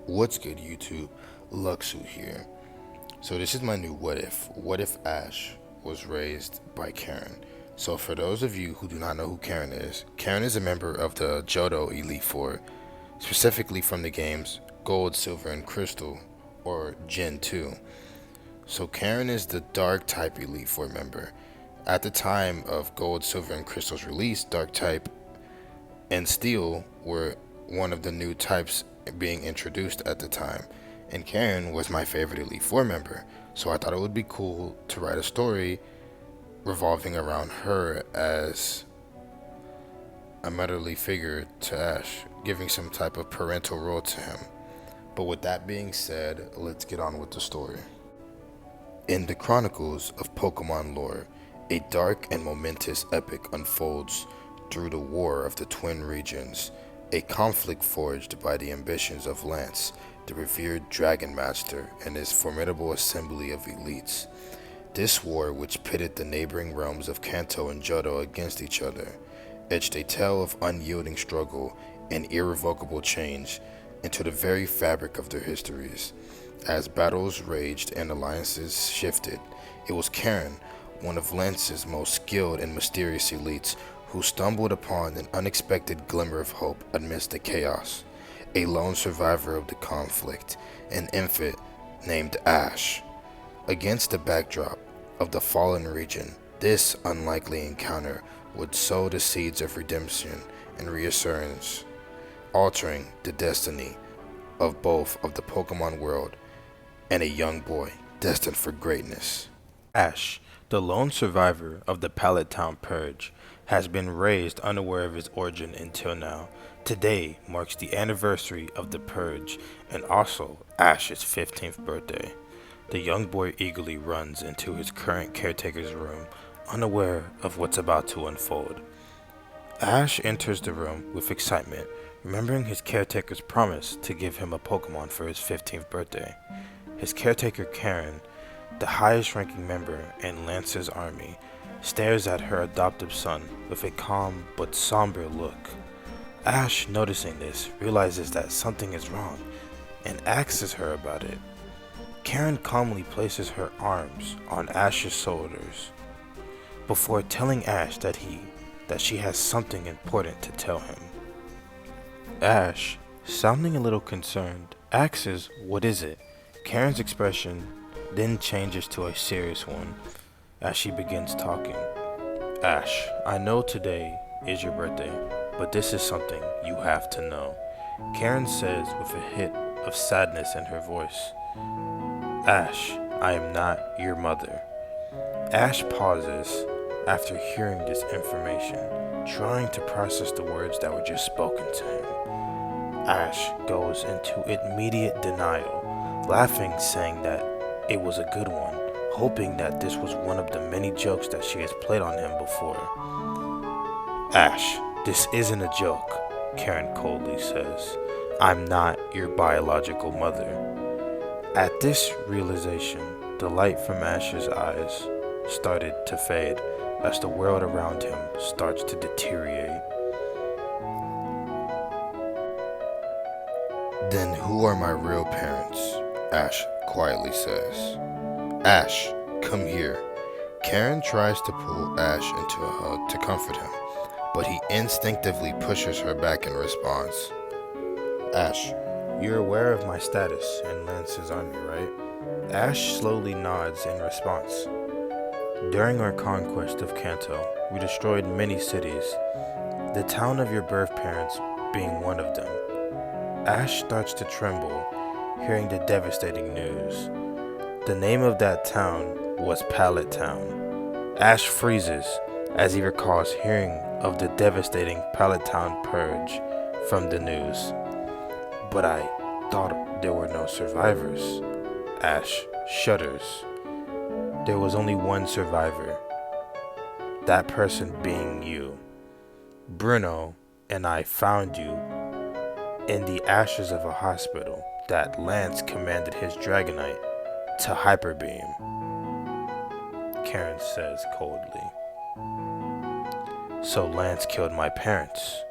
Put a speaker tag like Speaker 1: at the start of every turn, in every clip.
Speaker 1: What's good, YouTube? Luxu here. So this is my new what if. What if Ash was raised by Karen? So for those of you who do not know who Karen is a member of the Johto Elite Four, specifically from the games Gold, Silver, and Crystal, or Gen 2. So Karen is the Dark type Elite Four member. At the time of Gold, Silver, and Crystal's release, Dark type and Steel were one of the new types being introduced at the time. And Karen was my favorite Elite Four member, so I thought it would be cool to write a story revolving around her as a motherly figure to Ash, giving some type of parental role to him. But with that being said, let's get on with the story. In the chronicles of Pokemon lore, a dark and momentous epic unfolds through the War of the Twin Regions, a conflict forged by the ambitions of Lance, the revered Dragon Master, and his formidable assembly of elites. This war, which pitted the neighboring realms of Kanto and Johto against each other, etched a tale of unyielding struggle and irrevocable change into the very fabric of their histories. As battles raged and alliances shifted, it was Karen, one of Lance's most skilled and mysterious elites, who stumbled upon an unexpected glimmer of hope amidst the chaos. A lone survivor of the conflict, an infant named Ash. Against the backdrop of the fallen region, this unlikely encounter would sow the seeds of redemption and reassurance, altering the destiny of both of the Pokemon world and a young boy destined for greatness. Ash, the lone survivor of the Pallet Town Purge, has been raised unaware of his origin until now. Today marks the anniversary of the Purge and also Ash's 15th birthday. The young boy eagerly runs into his current caretaker's room, unaware of what's about to unfold. Ash enters the room with excitement, remembering his caretaker's promise to give him a Pokemon for his 15th birthday. His caretaker Karen, the highest ranking member in Lance's army, stares at her adoptive son with a calm but somber look. Ash, noticing this, realizes that something is wrong and asks her about it. Karen calmly places her arms on Ash's shoulders before telling Ash that she has something important to tell him. Ash, sounding a little concerned, asks, "What is it?" Karen's expression then changes to a serious one as she begins talking. "Ash, I know today is your birthday, but this is something you have to know," Karen says with a hit of sadness in her voice. "Ash, I am not your mother." Ash pauses after hearing this information, trying to process the words that were just spoken to him. Ash goes into immediate denial, laughing, saying that it was a good one, hoping that this was one of the many jokes that she has played on him before. "Ash, this isn't a joke," Karen coldly says. "I'm not your biological mother." At this realization, the light from Ash's eyes started to fade as the world around him starts to deteriorate. "Then who are my real parents?" Ash quietly says. "Ash, come here." Karen tries to pull Ash into a hug to comfort him, but he instinctively pushes her back in response. "Ash, you're aware of my status in Lance's army, right?" Ash slowly nods in response. "During our conquest of Kanto, we destroyed many cities, the town of your birth parents being one of them." Ash starts to tremble, hearing the devastating news. The name of that town was Pallet Town. Ash freezes as he recalls hearing of the devastating Pallet Town Purge from the news. "But I thought there were no survivors." Ash shudders. "There was only one survivor, that person being you. Bruno and I found you in the ashes of a hospital that Lance commanded his Dragonite to Hyper Beam," Karen says coldly. "So Lance killed my parents,"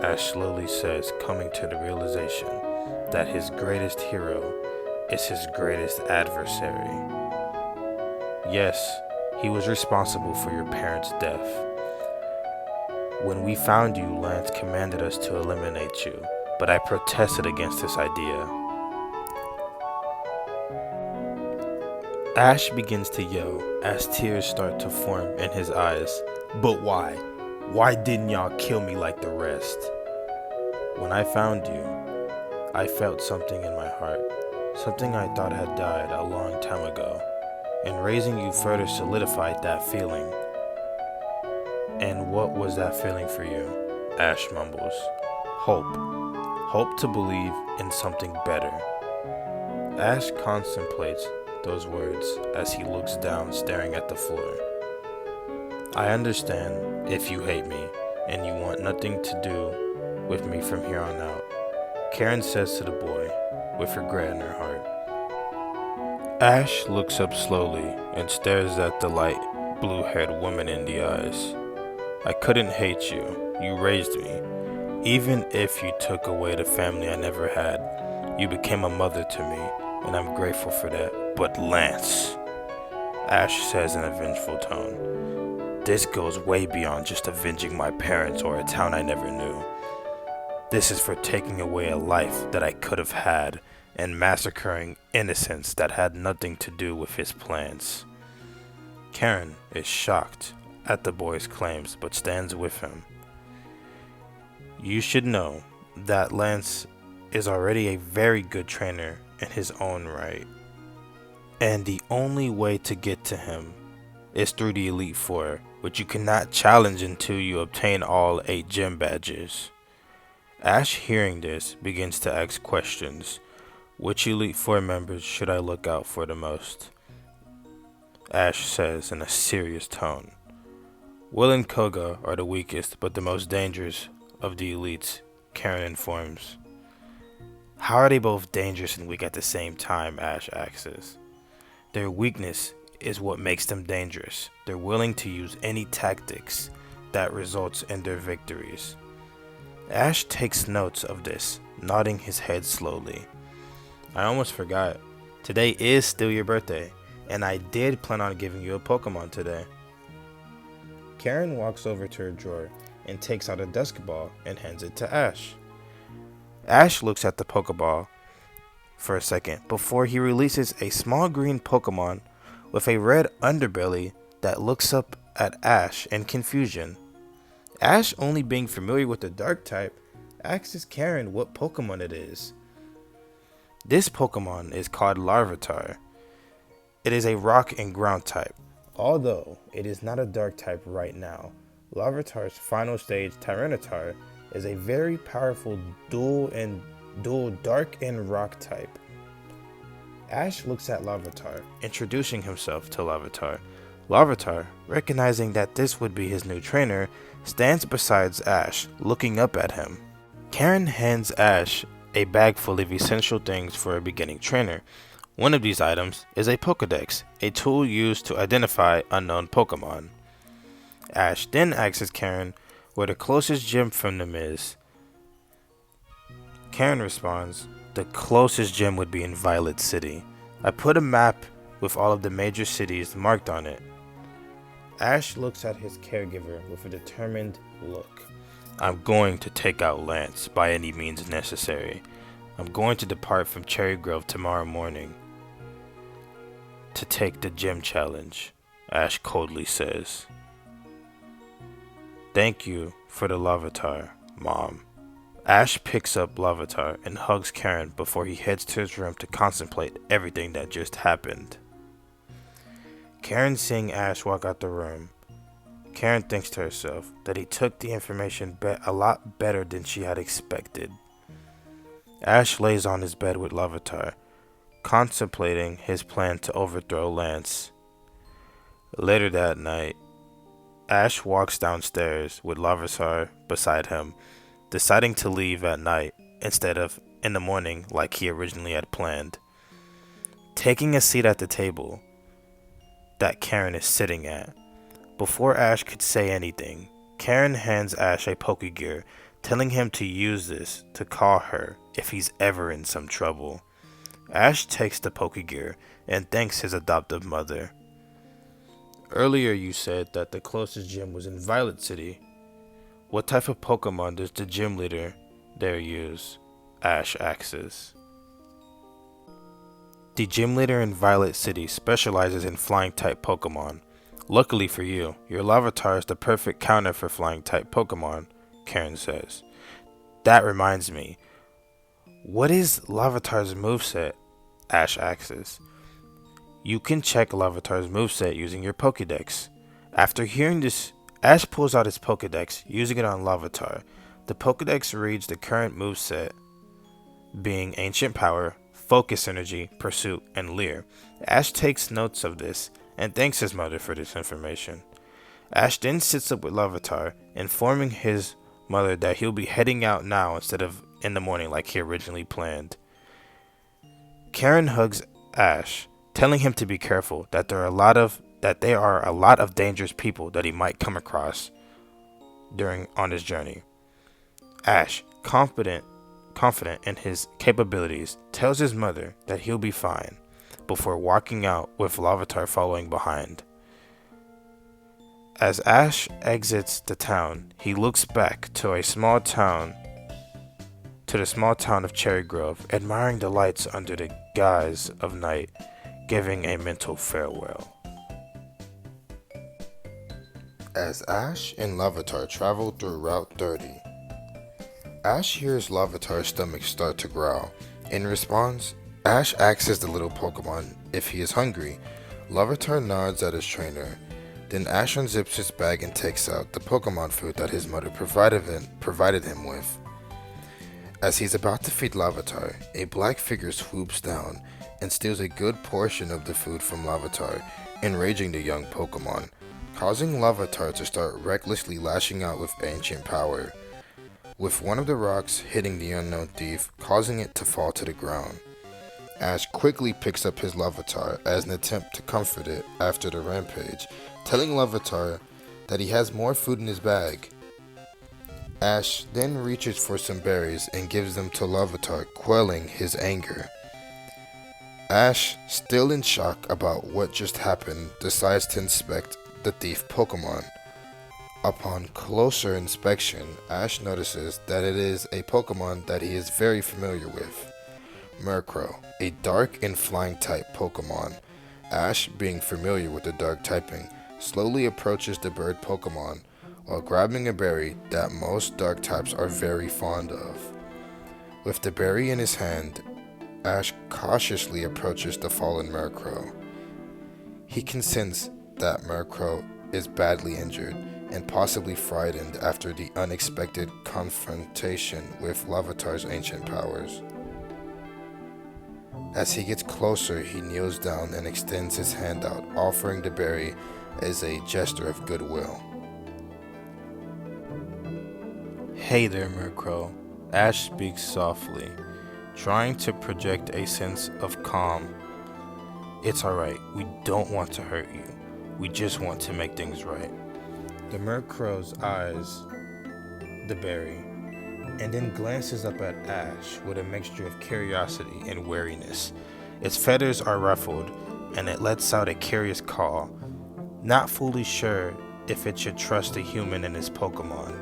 Speaker 1: Ash slowly says, coming to the realization that his greatest hero is his greatest adversary. Yes, he was responsible for your parents' death. When we found you, Lance commanded us to eliminate you, but I protested against this idea. Ash begins to yell as tears start to form in his eyes. But why? Why didn't y'all kill me like the rest? When I found you, I felt something in my heart, something I thought had died a long time ago, and raising you further solidified that feeling. And what was that feeling for you? Ash mumbles. Hope. Hope to believe in something better. Ash contemplates those words as he looks down, staring at the floor. I understand if you hate me and you want nothing to do with me from here on out, Karen says to the boy with regret in her heart. Ash looks up slowly and stares at the light blue-haired woman in the eyes. I couldn't hate you. You raised me. Even if you took away the family I never had, you became a mother to me, and I'm grateful for that. But Lance, Ash says in a vengeful tone, this goes way beyond just avenging my parents or a town I never knew. This is for taking away a life that I could have had and massacring innocents that had nothing to do with his plans. Karen is shocked at the boy's claims but stands with him. You should know that Lance is already a very good trainer in his own right. And the only way to get to him is through the Elite Four, which you cannot challenge until you obtain all 8 gym badges. Ash, hearing this, begins to ask questions. Which Elite Four members should I look out for the most? Ash says in a serious tone. Will and Koga are the weakest but the most dangerous of the elites, Karen informs. How are they both dangerous and weak at the same time? Ash asks. Their weakness is what makes them dangerous. They're willing to use any tactics that results in their victories. Ash takes notes of this, nodding his head slowly. I almost forgot. Today is still your birthday, and I did plan on giving you a Pokemon today. Karen walks over to her drawer and takes out a Dusk Ball and hands it to Ash. Ash looks at the Pokeball for a second before he releases a small green Pokemon with a red underbelly that looks up at Ash in confusion. Ash, only being familiar with the dark type, asks Karen what Pokemon it is. This Pokemon is called Larvitar. It is a rock and ground type. Although it is not a dark type right now, Larvitar's final stage, Tyranitar, is a very powerful dual dark and rock type. Ash looks at Larvitar, introducing himself to Larvitar. Larvitar, recognizing that this would be his new trainer, stands beside Ash, looking up at him. Karen hands Ash a bag full of essential things for a beginning trainer. One of these items is a Pokedex, a tool used to identify unknown Pokemon. Ash then asks Karen where the closest gym from them is. Karen responds, the closest gym would be in Violet City. I put a map with all of the major cities marked on it. Ash looks at his caregiver with a determined look. I'm going to take out Lance by any means necessary. I'm going to depart from Cherry Grove tomorrow morning to take the gym challenge, Ash coldly says. Thank you for the Larvitar, Mom. Ash picks up Larvitar and hugs Karen before he heads to his room to contemplate everything that just happened. Karen, seeing Ash walk out the room, Karen thinks to herself that he took the information a lot better than she had expected. Ash lays on his bed with Larvitar, contemplating his plan to overthrow Lance. Later that night, Ash walks downstairs with Larvitar beside him, deciding to leave at night instead of in the morning like he originally had planned. Taking a seat at the table that Karen is sitting at, before Ash could say anything, Karen hands Ash a Pokegear, telling him to use this to call her
Speaker 2: if he's ever in some trouble. Ash takes the Pokegear and thanks his adoptive mother. Earlier you said that the closest gym was in Violet City. What type of Pokemon does the gym leader there use? Ash asks. The gym leader in Violet City specializes in flying type Pokemon. Luckily for you, your Larvitar is the perfect counter for flying type Pokemon, Karen says. That reminds me, what is Larvitar's moveset? Ash asks. You can check Larvitar's moveset using your Pokedex. After hearing this, Ash pulls out his Pokedex, using it on Larvitar. The Pokedex reads the current moveset, being Ancient Power, Focus Energy, Pursuit, and Leer. Ash takes notes of this and thanks his mother for this information. Ash then sits up with Larvitar, informing his mother that he'll be heading out now instead of in the morning like he originally planned. Karen hugs Ash, telling him to be careful, that there are a lot of dangerous people that he might come across on his journey. Ash, confident in his capabilities, tells his mother that he'll be fine before walking out with Larvitar following behind. As Ash exits the town, he looks back to the small town of Cherry Grove, admiring the lights under the guise of night, giving a mental farewell.
Speaker 1: As Ash and Larvitar travel through Route 30, Ash hears Larvitar's stomach start to growl. In response, Ash asks the little Pokemon if he is hungry. Larvitar nods at his trainer. Then Ash unzips his bag and takes out the Pokemon food that his mother provided him with. As he's about to feed Larvitar, a black figure swoops down and steals a good portion of the food from Larvitar, enraging the young Pokemon, causing Larvitar to start recklessly lashing out with Ancient Power, with one of the rocks hitting the unknown thief, causing it to fall to the ground. Ash quickly picks up his Larvitar as an attempt to comfort it after the rampage, telling Larvitar that he has more food in his bag. Ash then reaches for some berries and gives them to Larvitar, quelling his anger. Ash, still in shock about what just happened, decides to inspect the thief Pokemon. Upon closer inspection, Ash notices that it is a Pokemon that he is very familiar with, Murkrow, a dark and flying type Pokemon. Ash, being familiar with the dark typing, slowly approaches the bird Pokemon while grabbing a berry that most dark types are very fond of. With the berry in his hand, Ash cautiously approaches the fallen Murkrow. He can sense that Murkrow is badly injured and possibly frightened after the unexpected confrontation with Larvitar's ancient powers. As he gets closer, he kneels down and extends his hand out, offering the berry as a gesture of goodwill.
Speaker 2: Hey there, Murkrow. Ash speaks softly, trying to project a sense of calm. It's alright, we don't want to hurt you. We just want to make things right. The Murkrow's eyes the berry, and then glances up at Ash with a mixture of curiosity and wariness. Its feathers are ruffled, and it lets out a curious call, not fully sure if it should trust a human and his Pokemon.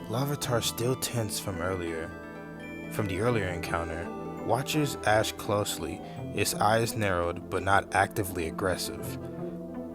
Speaker 2: Larvitar, still tense from the earlier encounter, watches Ash closely, its eyes narrowed but not actively aggressive.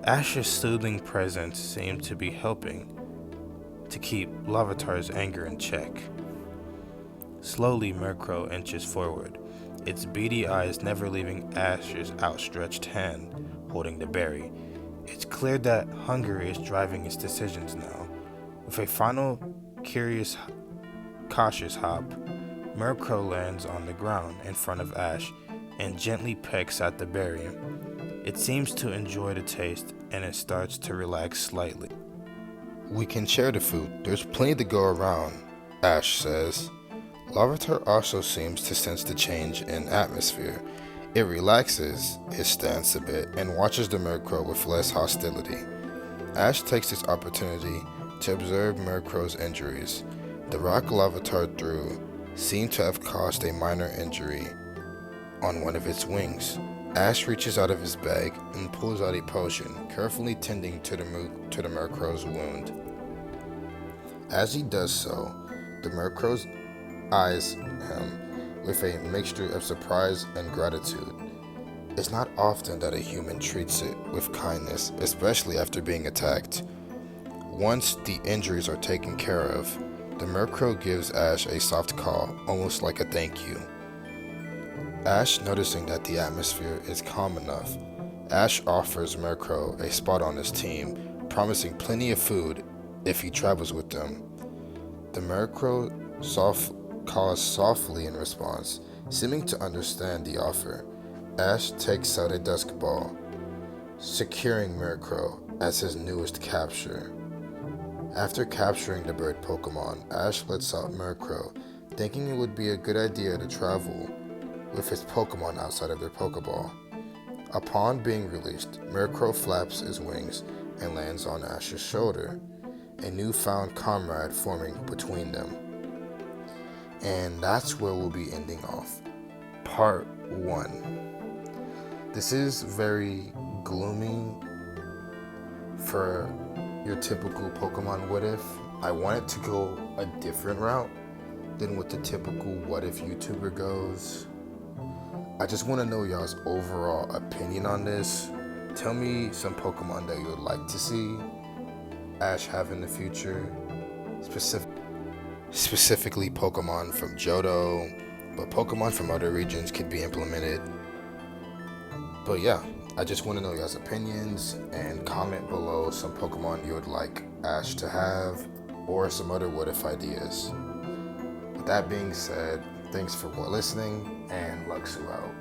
Speaker 2: Ash's soothing presence seemed to be helping to keep Larvitar's anger in check. Slowly, Murkrow inches forward, its beady eyes never leaving Ash's outstretched hand holding the berry. It's clear that hunger is driving its decisions now. With a final cautious hop, Murkrow lands on the ground in front of Ash and gently pecks at the berry. It seems to enjoy the taste and it starts to relax slightly.
Speaker 1: We can share the food, there's plenty to go around, Ash says. Larvitar also seems to sense the change in atmosphere. It relaxes its stance a bit and watches the Murkrow with less hostility. Ash takes this opportunity to observe Murkrow's injuries. The rock Larvitar threw seem to have caused a minor injury on one of its wings. Ash reaches out of his bag and pulls out a potion, carefully tending to the Murkrow's wound. As he does so, the Murkrow's eyes him with a mixture of surprise and gratitude. It's not often that a human treats it with kindness, especially after being attacked. Once the injuries are taken care of, the Murkrow gives Ash a soft call, almost like a thank you. Ash, noticing that the atmosphere is calm enough, Ash offers Murkrow a spot on his team, promising plenty of food if he travels with them. The Murkrow calls softly in response, seeming to understand the offer. Ash takes out a Dusk Ball, securing Murkrow as his newest capture. After capturing the bird Pokemon, Ash lets out Murkrow, thinking it would be a good idea to travel with his Pokemon outside of their Pokeball. Upon being released, Murkrow flaps his wings and lands on Ash's shoulder, a newfound comrade forming between them. And that's where we'll be ending off Part 1. This is very gloomy for your typical Pokemon What If. I wanted to go a different route than what the typical What If YouTuber goes. I just want to know y'all's overall opinion on this. Tell me some Pokemon that you would like to see Ash have in the future. Specifically Pokemon from Johto, but Pokemon from other regions could be implemented. But yeah, I just want to know y'all's opinions and comment below some Pokemon you would like Ash to have or some other What If ideas. With that being said, thanks for listening and Luxu out.